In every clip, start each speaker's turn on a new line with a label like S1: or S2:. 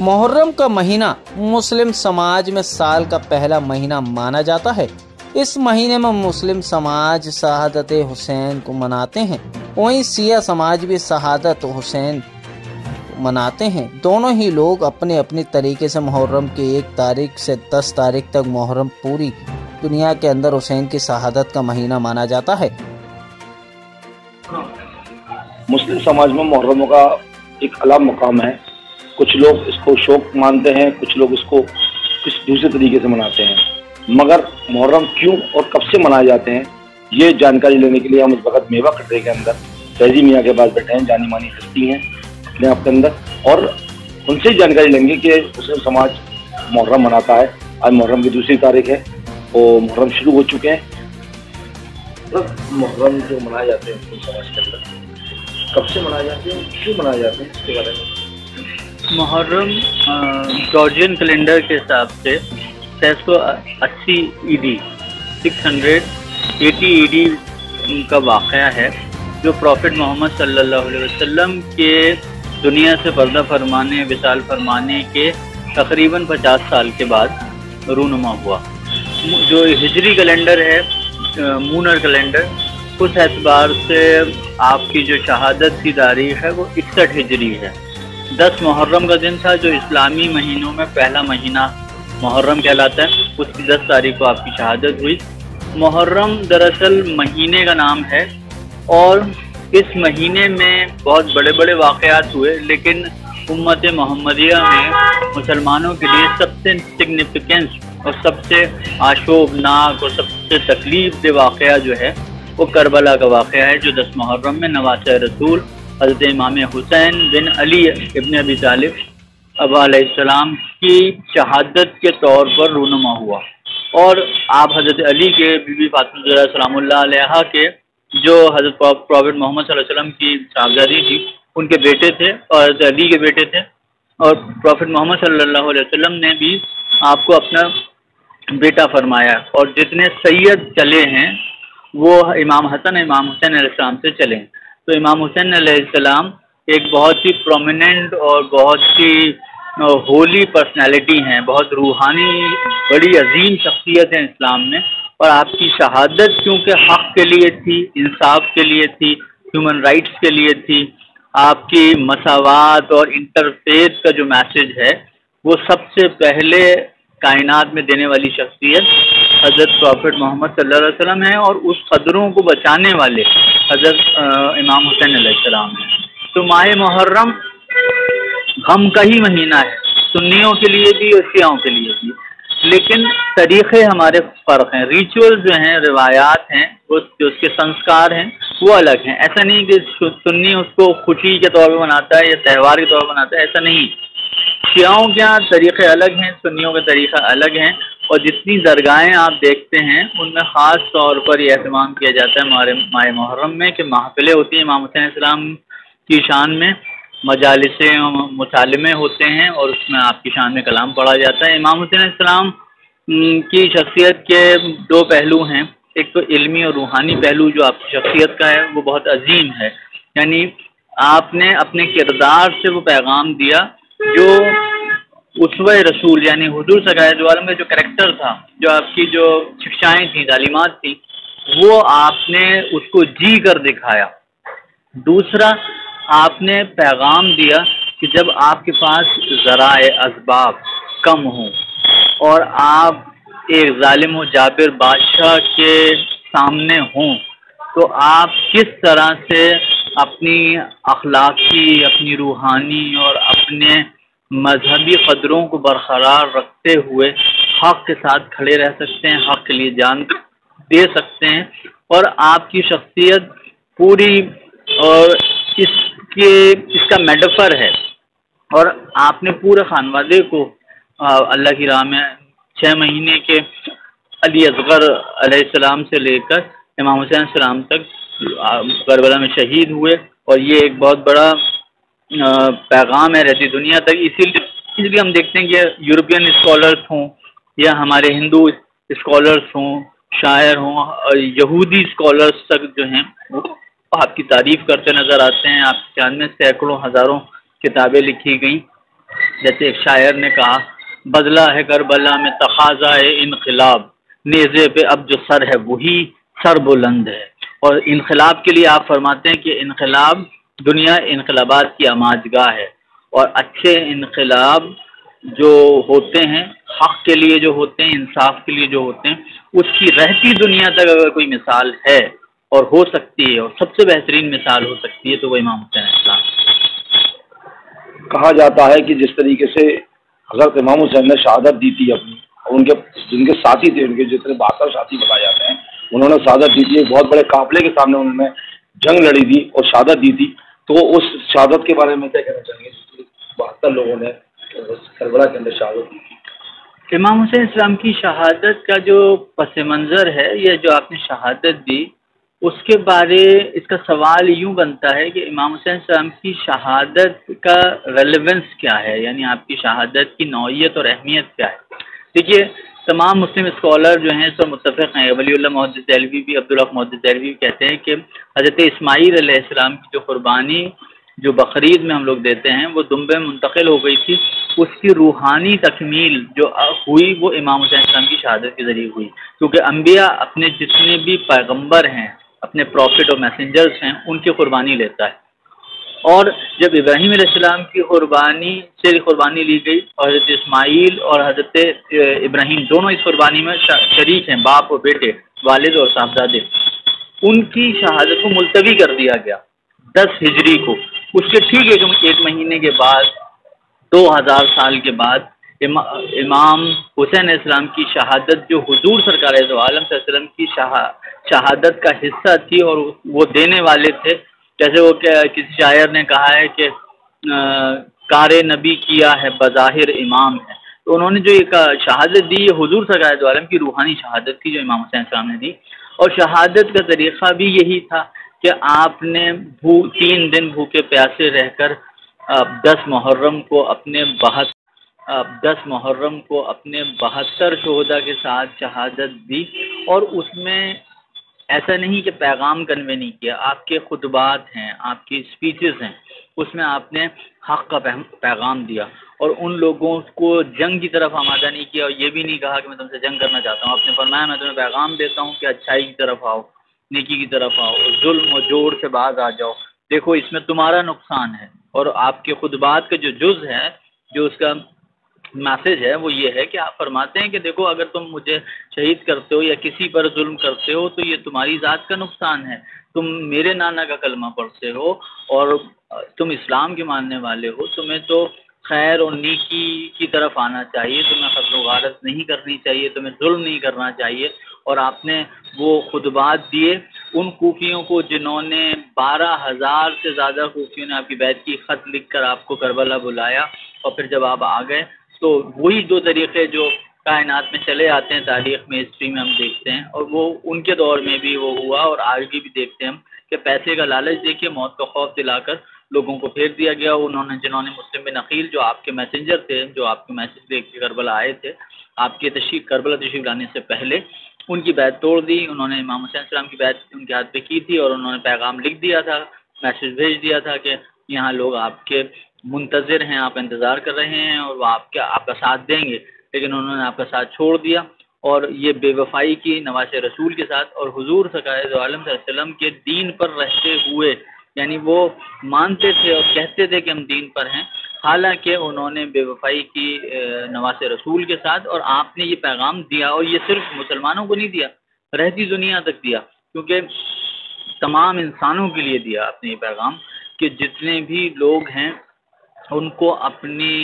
S1: محرم کا مہینہ مسلم سماج میں سال کا پہلا مہینہ مانا جاتا ہے۔ اس مہینے میں مسلم سماج شہادت حسین کو مناتے ہیں، وہیں سیاہ سماج بھی شہادت حسین مناتے ہیں۔ دونوں ہی لوگ اپنے اپنے طریقے سے محرم کی 1 تاریخ سے 10 تاریخ تک محرم پوری دنیا کے اندر حسین کی شہادت کا مہینہ مانا جاتا ہے۔
S2: مسلم سماج میں محرم کا ایک اعلیٰ مقام ہے۔ کچھ لوگ اس کو شوق مانتے ہیں، کچھ لوگ اس کو کس دوسرے طریقے سے مناتے ہیں، مگر محرم کیوں اور کب سے منائے جاتے ہیں یہ جانکاری لینے کے لیے ہم اس وقت میوہ کٹرے کے اندر فیضی میاں کے پاس بیٹھے ہیں۔ جانی مانی ہستی ہیں اپنے آپ کے اندر، اور ان سے جانکاری لیں گے کہ مسلم سماج محرم مناتا ہے۔ آج محرم کی 2 تاریخ ہے اور محرم شروع ہو چکے ہیں۔ محرم جو منائے جاتے ہیں مسلم سماج کے اندر کب سے منائے جاتے ہیں، کیوں منائے جاتے ہیں، اس کے بارے میں
S3: محرم جارجین کیلنڈر کے حساب سے 680 عیدی 680 عیدی کا واقعہ ہے، جو پروفٹ محمد صلی اللہ علیہ وسلم کے دنیا سے پردہ فرمانے، وصال فرمانے کے تقریباً 50 سال کے بعد رونما ہوا۔ جو ہجری کیلنڈر ہے، مونر کیلنڈر، اس اعتبار سے آپ کی جو شہادت کی تاریخ ہے وہ 61 ہجری ہے۔ 10 محرم کا دن تھا، جو اسلامی مہینوں میں پہلا مہینہ محرم کہلاتا ہے، اس کی 10 تاریخ کو آپ کی شہادت ہوئی۔ محرم دراصل مہینے کا نام ہے، اور اس مہینے میں بہت بڑے بڑے واقعات ہوئے، لیکن امت محمدیہ میں مسلمانوں کے لیے سب سے سگنیفیکنس اور سب سے آشوبناک اور سب سے تکلیف دہ واقعہ جو ہے وہ کربلا کا واقعہ ہے، جو 10 محرم میں نواسہ رسول حضرت امام حسین بن علی ابن ابی طالب ابا علیہ السلام کی شہادت کے طور پر رونما ہوا۔ اور آپ حضرت علی کے بی بی فاطمہ زہرا سلام اللہ علیہا کے، جو حضرت پروفٹ محمد صلی اللہ علیہ وسلم کی صاحبزادی تھی، ان کے بیٹے تھے اور حضرت علی کے بیٹے تھے، اور پروفٹ محمد صلی اللہ علیہ وسلم نے بھی آپ کو اپنا بیٹا فرمایا، اور جتنے سید چلے ہیں وہ امام حسن امام حسین علیہ السلام سے چلے ہیں۔ تو امام حسین علیہ السلام ایک بہت ہی پرومیننٹ اور بہت ہی ہولی پرسنالٹی ہیں، بہت روحانی بڑی عظیم شخصیت ہیں اسلام میں، اور آپ کی شہادت کیونکہ حق کے لیے تھی، انصاف کے لیے تھی، ہیومن رائٹس کے لیے تھی، آپ کی مساوات اور انٹرفیث کا جو میسج ہے وہ سب سے پہلے کائنات میں دینے والی شخصیت حضرت پروفٹ محمد صلی اللہ علیہ وسلم ہیں، اور اس قدروں کو بچانے والے حضرت امام حسین علیہ السلام ہیں۔ تو ماہ محرم غم کا ہی مہینہ ہے، سنیوں کے لیے بھی اور شیعوں کے لیے بھی، لیکن طریقے ہمارے فرق ہیں، ریچول جو ہیں، روایات ہیں، جو اس کے سنسکار ہیں وہ الگ ہیں۔ ایسا نہیں کہ سنی اس کو خوشی کے طور پہ مناتا ہے یا تہوار کے طور پر مناتا ہے، ایسا نہیں۔ شیعوں کے یہاں طریقے الگ ہیں، سنیوں کے طریقہ الگ ہیں، اور جتنی درگاہیں آپ دیکھتے ہیں ان میں خاص طور پر یہ اہتمام کیا جاتا ہے ہمارے ماہ محرم میں کہ محفلیں ہوتی ہیں امام حسین علیہ السلام کی شان میں، مجالسیں مکالمے ہوتے ہیں، اور اس میں آپ کی شان میں کلام پڑھا جاتا ہے۔ امام حسین علیہ السلام کی شخصیت کے 2 پہلو ہیں، ایک تو علمی اور روحانی پہلو جو آپ کی شخصیت کا ہے وہ بہت عظیم ہے، یعنی آپ نے اپنے کردار سے وہ پیغام دیا جو اسوہ رسول یعنی حضور سرکار دو عالم کا جو کریکٹر تھا، جو آپ کی جو شکشائیں تھیں، تعلیمات تھیں، وہ آپ نے اس کو جی کر دکھایا۔ دوسرا، آپ نے پیغام دیا کہ جب آپ کے پاس ذرائع اسباب کم ہوں اور آپ ایک ظالم و جابر بادشاہ کے سامنے ہوں، تو آپ کس طرح سے اپنی اخلاقی، اپنی روحانی اور اپنے مذہبی قدروں کو برقرار رکھتے ہوئے حق کے ساتھ کھڑے رہ سکتے ہیں، حق کے لیے جان دے سکتے ہیں۔ اور آپ کی شخصیت پوری اور اس کا میڈفر ہے، اور آپ نے پورے خانوادے کو اللہ کی راہ میں 6 مہینے کے علی اصغر علیہ السلام سے لے کر امام حسین علیہ السلام تک کربلا میں شہید ہوئے، اور یہ ایک بہت بڑا پیغام ہے رہتی دنیا تک۔ اسی لیے ہم دیکھتے ہیں کہ یورپین اسکالرس ہوں یا ہمارے ہندو اسکالرس ہوں، شاعر ہوں، اور یہودی اسکالرس تک جو ہیں وہ آپ کی تعریف کرتے نظر آتے ہیں۔ آپ کے شان میں سینکڑوں ہزاروں کتابیں لکھی گئیں، جیسے ایک شاعر نے کہا، بدلہ ہے کربلا میں تقاضا انقلاب، نیزے پہ اب جو سر ہے وہی سر بلند ہے۔ اور انقلاب کے لیے آپ فرماتے ہیں کہ انقلاب دنیا انقلابات کی آماجگاہ ہے، اور اچھے انقلاب جو ہوتے ہیں حق کے لیے جو ہوتے ہیں، انصاف کے لیے جو ہوتے ہیں، اس کی رہتی دنیا تک اگر کوئی مثال ہے اور ہو سکتی ہے اور سب سے بہترین مثال ہو سکتی ہے تو وہ امام حسین علیہ السلام۔
S2: کہا جاتا ہے کہ جس طریقے سے حضرت امام حسین نے شہادت دی تھی اپنی، اور ان کے جن کے ساتھی تھے، ان کے جتنے 72 ساتھی بتائے جاتے ہیں، انہوں نے شہادت دی تھی، ایک بہت بڑے قافلے کے سامنے انہوں نے جنگ لڑی تھی اور شہادت دی تھی، تو اس شہادت کے بارے میں کیا کہنا چاہیں گے؟ 72 لوگوں نے کربلا کے اندر شہادت دی تھی۔
S3: امام حسین اسلام کی شہادت کا جو پس منظر ہے، یہ جو آپ نے شہادت دی، اس کے بارے اس کا سوال یوں بنتا ہے کہ امام حسین السلام کی شہادت کا ریلیونس کیا ہے، یعنی آپ کی شہادت کی نوعیت اور اہمیت کیا ہے۔ دیکھیے، تمام مسلم اسکالر جو ہیں اس پر متفق ہیں، ولی اللہ محدث دہلوی بھی، عبدالحق محدث دہلوی بھی کہتے ہیں کہ حضرت اسماعیل علیہ السلام کی جو قربانی جو بقرعید میں ہم لوگ دیتے ہیں وہ دنبے میں منتقل ہو گئی تھی، اس کی روحانی تکمیل جو ہوئی وہ امام حسین السلام کی شہادت کے ذریعے ہوئی، کیونکہ انبیاء اپنے جتنے بھی پیغمبر ہیں، اپنے پروفٹ اور میسنجرز ہیں، ان کی قربانی لیتا ہے۔ اور جب ابراہیم علیہ السلام کی قربانی سے قربانی لی گئی، اور حضرت اسماعیل اور حضرت ابراہیم دونوں اس قربانی میں شریک ہیں، باپ اور بیٹے، والد اور صاحبزادے، ان کی شہادت کو ملتوی کر دیا گیا 10 ہجری کو۔ اس کے ٹھیک ایک مہینے کے بعد، 2000 سال کے بعد، امام حسین علیہ السلام کی شہادت جو حضور سرکار دو عالم صلی اللہ علیہ وسلم کی شہادت کا حصہ تھی اور وہ دینے والے تھے، جیسے وہ کسی شاعر نے کہا ہے کہ کار نبی کیا ہے بظاہر امام ہے، تو انہوں نے جو ایک شہادت دی یہ حضور سرکار دو عالم کی روحانی شہادت تھی جو امام حسین السلام نے دی۔ اور شہادت کا طریقہ بھی یہی تھا کہ آپ نے 3 دن بھوکے پیاسے رہ کر 10 محرم کو اپنے 72 شہداء کے ساتھ شہادت دی، اور اس میں ایسا نہیں کہ پیغام کنوے نہیں کیا، آپ کے خطبات ہیں، آپ کی اسپیچز ہیں، اس میں آپ نے حق کا پیغام دیا، اور ان لوگوں کو جنگ کی طرف آمادہ نہیں کیا، اور یہ بھی نہیں کہا کہ میں تم سے جنگ کرنا چاہتا ہوں۔ آپ نے فرمایا میں تمہیں پیغام دیتا ہوں کہ اچھائی کی طرف آؤ، نیکی کی طرف آؤ، ظلم و جور سے باز آ جاؤ، دیکھو اس میں تمہارا نقصان ہے۔ اور آپ کے خطبات کا جو جز ہے، جو اس کا میسج ہے، وہ یہ ہے کہ آپ فرماتے ہیں کہ دیکھو اگر تم مجھے شہید کرتے ہو یا کسی پر ظلم کرتے ہو تو یہ تمہاری ذات کا نقصان ہے، تم میرے نانا کا کلمہ پڑھتے ہو اور تم اسلام کے ماننے والے ہو، تمہیں تو خیر اور نیکی کی طرف آنا چاہیے، تمہیں قتل و غارت نہیں کرنی چاہیے، تمہیں ظلم نہیں کرنا چاہیے۔ اور آپ نے وہ خطبات دیے ان کوفیوں کو جنہوں نے 12,000 سے زیادہ کوفیوں نے آپ کی بیعت کی، خط لکھ کر آپ کو کربلا بلایا، اور پھر جب آپ آ گئے تو وہی 2 طریقے جو کائنات میں چلے آتے ہیں، تاریخ میں، ہسٹری میں ہم دیکھتے ہیں، اور وہ ان کے دور میں بھی وہ ہوا اور آگے بھی دیکھتے ہیں ہم کہ پیسے کا لالچ دے کے موت کا خوف دلا کر لوگوں کو پھیر دیا گیا۔ جنہوں نے مسلم بن عقیل جو آپ کے میسنجر تھے، جو آپ کے میسج لے کے کربلا آئے تھے، آپ کے کربلا تشریف لانے سے پہلے، ان کی بیعت توڑ دی۔ انہوں نے امام حسین السلام کی بیعت ان کے ہاتھ پہ کی تھی، اور انہوں نے پیغام لکھ دیا تھا، میسج بھیج دیا تھا کہ یہاں لوگ آپ کے منتظر ہیں، آپ انتظار کر رہے ہیں اور وہ آپ کا ساتھ دیں گے، لیکن انہوں نے آپ کا ساتھ چھوڑ دیا، اور یہ بے وفائی کی نواز رسول کے ساتھ، اور حضور سرکار دو عالم صلی اللہ علیہ وسلم کے دین پر رہتے ہوئے، یعنی وہ مانتے تھے اور کہتے تھے کہ ہم دین پر ہیں، حالانکہ انہوں نے بے وفائی کی نواز رسول کے ساتھ، اور آپ نے یہ پیغام دیا، اور یہ صرف مسلمانوں کو نہیں دیا، رہتی دنیا تک دیا، کیونکہ تمام انسانوں کے لیے دیا آپ نے یہ پیغام کہ جتنے بھی لوگ ہیں ان کو اپنی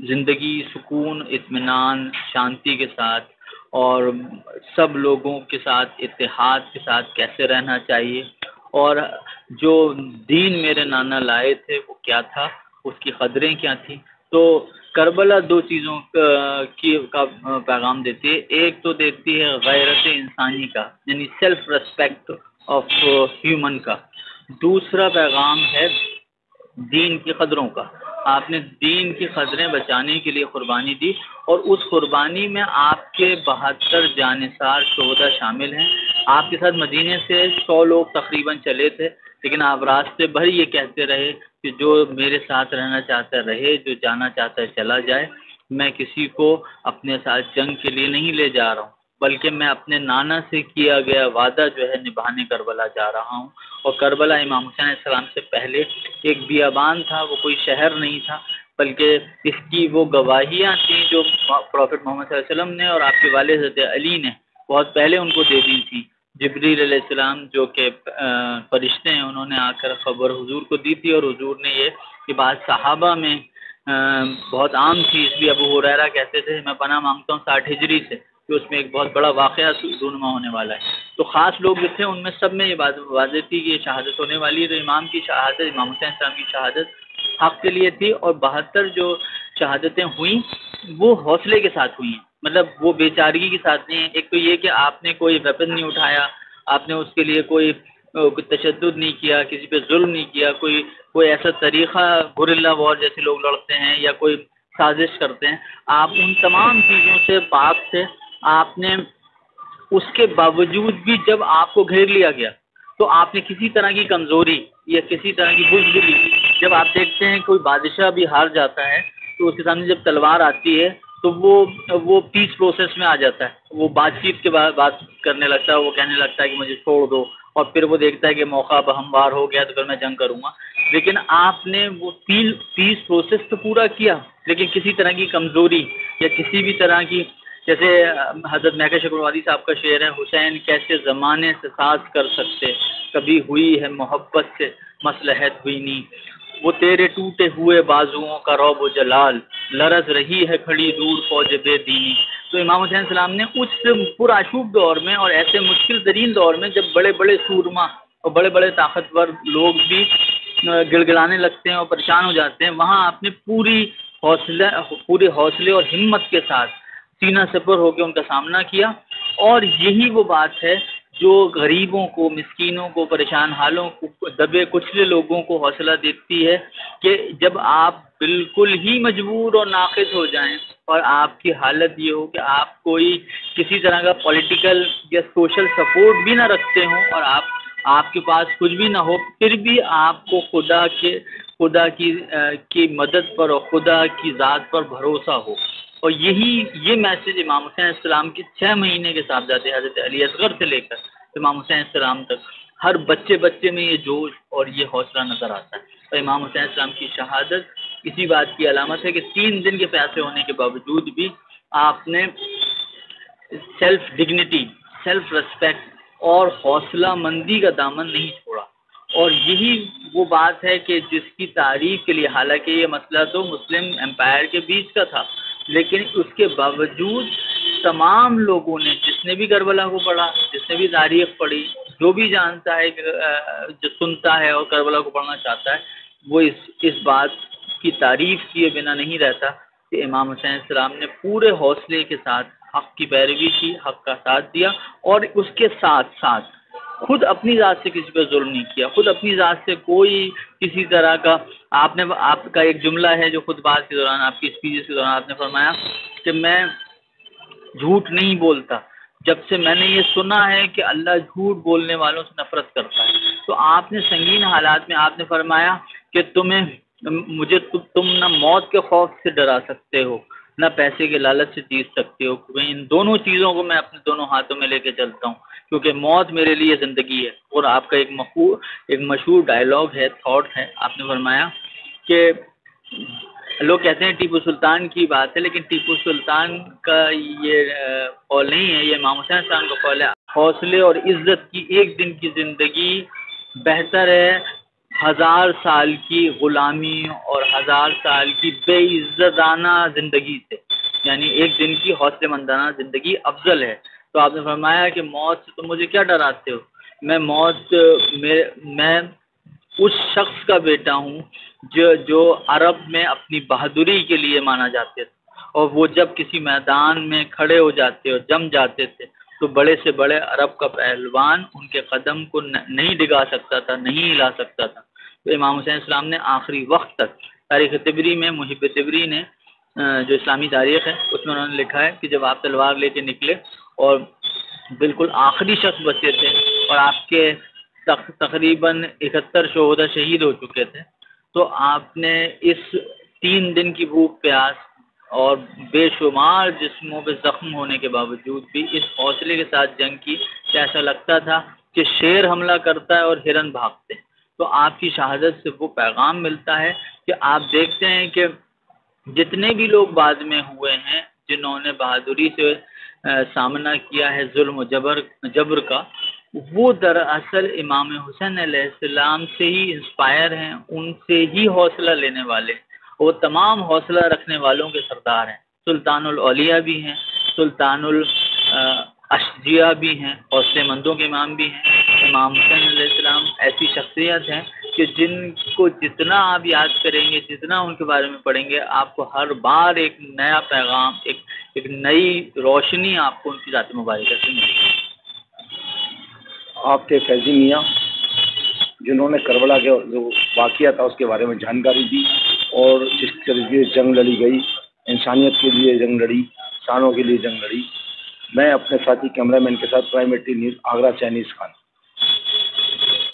S3: زندگی سکون، اطمینان، شانتی کے ساتھ اور سب لوگوں کے ساتھ اتحاد کے ساتھ کیسے رہنا چاہیے، اور جو دین میرے نانا لائے تھے وہ کیا تھا، اس کی قدریں کیا تھیں۔ تو کربلا 2 چیزوں کا پیغام دیتی ہے، ایک تو دیتی ہے غیرت انسانی کا، یعنی سیلف ریسپیکٹ آف ہیومن کا، دوسرا پیغام ہے دین کی قدروں کا۔ آپ نے دین کی قدریں بچانے کے لیے قربانی دی، اور اس قربانی میں آپ کے 72 جانثار شہداء شامل ہیں، آپ کے ساتھ مدینے سے 100 لوگ تقریباً چلے تھے، لیکن آپ راستے بھر یہ کہتے رہے کہ جو میرے ساتھ رہنا چاہتا ہے رہے، جو جانا چاہتا ہے چلا جائے، میں کسی کو اپنے ساتھ جنگ کے لیے نہیں لے جا رہا ہوں، بلکہ میں اپنے نانا سے کیا گیا وعدہ جو ہے نبھانے کربلا جا رہا ہوں۔ اور کربلا امام حسین علیہ السلام سے پہلے ایک بیابان تھا، وہ کوئی شہر نہیں تھا، بلکہ اس کی وہ گواہیاں تھیں جو پروفٹ محمد صلی اللہ علیہ وسلم نے اور آپ کے والد حضرت علی نے بہت پہلے ان کو دے دی تھی۔ جبریل علیہ السلام جو کہ فرشتے ہیں، انہوں نے آ کر خبر حضور کو دی تھی، اور حضور نے یہ بات صحابہ میں بہت عام تھی، اس لیے ابو ہریرہ کہتے تھے میں پناہ مانگتا ہوں 60 ہجری سے کہ اس میں ایک بہت بڑا واقعہ رونما ہونے والا ہے۔ تو خاص لوگ جو تھے ان میں سب میں یہ بات واضح تھی کہ یہ شہادت ہونے والی ہے، تو امام کی شہادت، امام حسین السلام کی شہادت حق کے لیے تھی، اور 72 جو شہادتیں ہوئیں وہ حوصلے کے ساتھ ہوئی ہیں، مطلب وہ بے چارگی کے ساتھ نہیں ہیں۔ ایک تو یہ کہ آپ نے کوئی ویپن نہیں اٹھایا، آپ نے اس کے لیے کوئی تشدد نہیں کیا، کسی پہ ظلم نہیں کیا، کوئی ایسا طریقہ گورلا وار جیسے لوگ لڑتے ہیں یا کوئی سازش کرتے ہیں، آپ ان تمام چیزوں سے پاک تھے۔ آپ نے اس کے باوجود بھی جب آپ کو گھیر لیا گیا تو آپ نے کسی طرح کی کمزوری یا کسی طرح کی بزدلی، جب آپ دیکھتے ہیں کوئی بادشاہ بھی ہار جاتا ہے تو اس کے سامنے جب تلوار آتی ہے تو وہ پیس پروسیس میں آ جاتا ہے، وہ بات چیت کے بعد بات کرنے لگتا ہے، وہ کہنے لگتا ہے کہ مجھے چھوڑ دو، اور پھر وہ دیکھتا ہے کہ موقع اب ہموار ہو گیا تو پھر میں جنگ کروں گا۔ لیکن آپ نے وہ پیس پروسیس تو پورا کیا، لیکن کسی طرح کی کمزوری یا کسی بھی طرح کی، جیسے حضرت میکا شکروادی صاحب کا شعر ہے، حسین کیسے زمانے سے ساز کر سکتے، کبھی ہوئی ہے محبت سے مصلحت ہوئی نہیں، وہ تیرے ٹوٹے ہوئے بازوؤں کا رعب و جلال، لرز رہی ہے کھڑی دور فوج بے دینی۔ تو امام حسین السلام نے اس پرآشوب دور میں اور ایسے مشکل ترین دور میں جب بڑے بڑے سورما اور بڑے بڑے طاقتور لوگ بھی گڑ گڑانے لگتے ہیں اور پریشان ہو جاتے ہیں، وہاں آپ نے پورے حوصلے اور ہمت کے ساتھ سینہ سپر ہو کے ان کا سامنا کیا۔ اور یہی وہ بات ہے جو غریبوں کو، مسکینوں کو، پریشان حالوں کو، دبے کچلے لوگوں کو حوصلہ دیتی ہے کہ جب آپ بالکل ہی مجبور اور ناقص ہو جائیں اور آپ کی حالت یہ ہو کہ آپ کوئی کسی طرح کا پولیٹیکل یا سوشل سپورٹ بھی نہ رکھتے ہوں اور آپ کے پاس کچھ بھی نہ ہو، پھر بھی آپ کو خدا کی مدد پر اور خدا کی ذات پر بھروسہ ہو۔ اور یہ میسج امام حسین علیہ السلام کی 6 مہینے کے صاحبزادے حضرت علی اصغر سے لے کر امام حسین علیہ السلام تک ہر بچے میں یہ جوش اور یہ حوصلہ نظر آتا ہے۔ اور امام حسین علیہ السلام کی شہادت اسی بات کی علامت ہے کہ 3 دن کے پیاسے ہونے کے باوجود بھی آپ نے سیلف ڈگنیٹی، سیلف ریسپیکٹ اور حوصلہ مندی کا دامن نہیں چھوڑا۔ اور یہی وہ بات ہے کہ جس کی تعریف کے لیے، حالانکہ یہ مسئلہ تو مسلم امپائر کے بیچ کا تھا، لیکن اس کے باوجود تمام لوگوں نے، جس نے بھی کربلا کو پڑھا، جس نے بھی تاریخ پڑھی، جو بھی جانتا ہے، جو سنتا ہے اور کربلا کو پڑھنا چاہتا ہے، وہ اس بات کی تعریف کیے بنا نہیں رہتا کہ امام حسین علیہ السلام نے پورے حوصلے کے ساتھ حق کی پیروی کی، حق کا ساتھ دیا، اور اس کے ساتھ ساتھ خود اپنی ذات سے کسی پہ ظلم نہیں کیا، خود اپنی ذات سے کوئی کسی طرح کا آپ کا ایک جملہ ہے جو خطبات کے دوران، آپ کی اسپیچز کے دوران آپ نے فرمایا کہ میں جھوٹ نہیں بولتا جب سے میں نے یہ سنا ہے کہ اللہ جھوٹ بولنے والوں سے نفرت کرتا ہے۔ تو آپ نے سنگین حالات میں آپ نے فرمایا کہ تم نہ موت کے خوف سے ڈرا سکتے ہو، نہ پیسے کے لالچ سے جیت سکتے ہو، ان دونوں چیزوں کو میں اپنے دونوں ہاتھوں میں لے کے چلتا ہوں، کیونکہ موت میرے لیے زندگی ہے۔ اور آپ کا ایک مشہور ڈائلاگ ہے، تھاٹ ہے، آپ نے فرمایا کہ لوگ کہتے ہیں ٹیپو سلطان کی بات ہے، لیکن ٹیپو سلطان کا یہ قول نہیں ہے، یہ امام حسین السلام کا قول ہے، حوصلے اور عزت کی ایک دن کی زندگی بہتر ہے 1000 سال کی غلامی اور 1000 سال کی بے عزتانہ زندگی سے، یعنی ایک دن کی حوصلے مندانہ زندگی افضل ہے۔ تو آپ نے فرمایا کہ موت سے تم مجھے کیا ڈراتے ہو، میں اس شخص کا بیٹا ہوں جو عرب میں اپنی بہادری کے لیے مانا جاتے تھے، اور وہ جب کسی میدان میں کھڑے ہو جاتے اور جم جاتے تھے تو بڑے سے بڑے عرب کا پہلوان ان کے قدم کو نہیں ڈگا سکتا تھا، نہیں ہلا سکتا تھا۔ تو امام حسین السلام نے آخری وقت تک، تاریخ طبری میں محب طبری نے جو اسلامی تاریخ ہے اس میں انہوں نے لکھا ہے کہ جب آپ تلوار لے کے نکلے اور بالکل آخری شخص بچے تھے، اور آپ کے تقریباً 71 شہداء شہید ہو چکے تھے، تو آپ نے اس 3 دن کی بھوک پیاس اور بے شمار جسموں پہ زخم ہونے کے باوجود بھی اس حوصلے کے ساتھ جنگ کی کہ ایسا لگتا تھا کہ شیر حملہ کرتا ہے اور ہرن بھاگتے ہیں۔ تو آپ کی شہادت سے وہ پیغام ملتا ہے کہ آپ دیکھتے ہیں کہ جتنے بھی لوگ بعد میں ہوئے ہیں جنہوں نے بہادری سے سامنا کیا ہے ظلم و جبر کا، وہ دراصل امام حسین علیہ السلام سے ہی انسپائر ہیں، ان سے ہی حوصلہ لینے والے ہیں، وہ تمام حوصلہ رکھنے والوں کے سردار ہیں۔ سلطان الاولیاء بھی ہیں، سلطان الاشجیاء بھی ہیں، حوصلے مندوں کے امام بھی ہیں۔ امام حسین علیہ السلام ایسی شخصیت ہیں کہ جن کو جتنا آپ یاد کریں گے، جتنا ان کے بارے میں پڑھیں گے، آپ کو ہر بار ایک نیا پیغام، ایک نئی روشنی آپ کو ان کی ذات مبارکہ سے ملے گی۔
S2: آپ کے فیضی میاں جنہوں نے کربلا کے جو واقعہ تھا اس کے بارے میں جانکاری دی، اور جس طریقے سے جنگ لڑی گئی، انسانیت کے لیے جنگ لڑی، انسانوں کے لیے جنگ لڑی۔ میں اپنے ساتھی کیمرہ مین کے ساتھ پرائم ایٹی نیوز آگرہ سے انیس خان۔